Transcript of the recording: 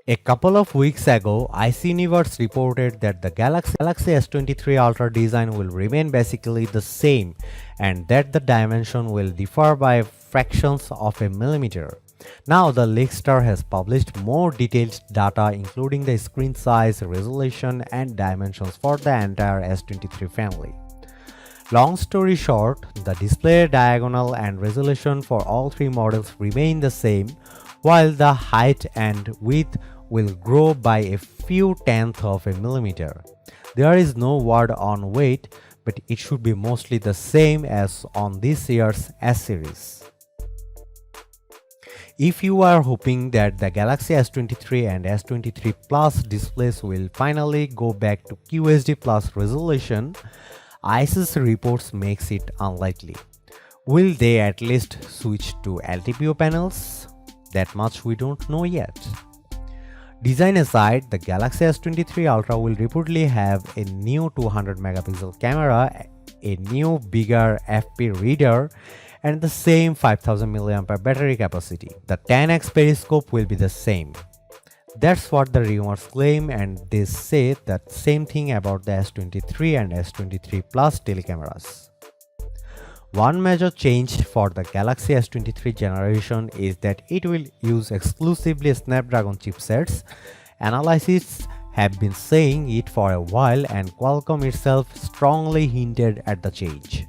A couple of weeks ago, IC Universe reported that the Galaxy S23 Ultra design will remain basically the same and that the dimension will differ by fractions of a millimeter. Now the Leakstar has published more detailed data including the screen size, resolution and dimensions for the entire S23 family. Long story short, the display diagonal and resolution for all three models remain the same, while the height and width will grow by a few tenths of a millimeter. There is no word on weight, but it should be mostly the same as on this year's S series. If you are hoping that the Galaxy S23 and S23 Plus displays will finally go back to QHD Plus resolution, IC's reports makes it unlikely. Will they at least switch to LTPO panels? That much we don't know yet. Design aside, the Galaxy S23 Ultra will reportedly have a new 200 megapixel camera, a new bigger FP reader, and the same 5000 mAh battery capacity. The 10x periscope will be the same. That's what the rumors claim, and they say the same thing about the S23 and S23 Plus telecameras. One major change for the Galaxy S23 generation is that it will use exclusively Snapdragon chipsets. Analysts have been saying it for a while, and Qualcomm itself strongly hinted at the change.